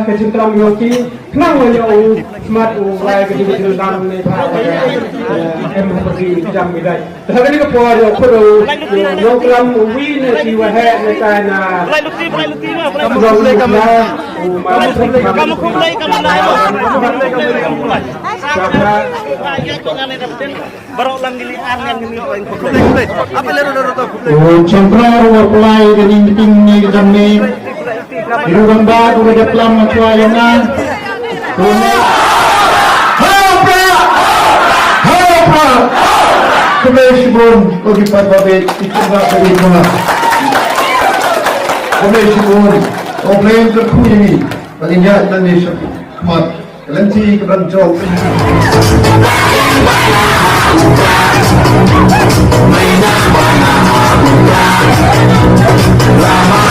kecintaan yoki kenang yo smart ulai ke di dalam ni Prah seperti jam bidai tapi ni ke puar yo kodo yo kelam win di wahai ni kana kamu kumulai baru lang gilian yang ini apa lero Central apply dengan meeting ni jam ni. Irung baru ada pelan macam yang nan. Apa? Kemesyibun bagi pabrik itu bagi mana? Kemesyibun, orang terkuat ini, paling jahat dan mat. Kelenci kebencong. Mainan mana? Lama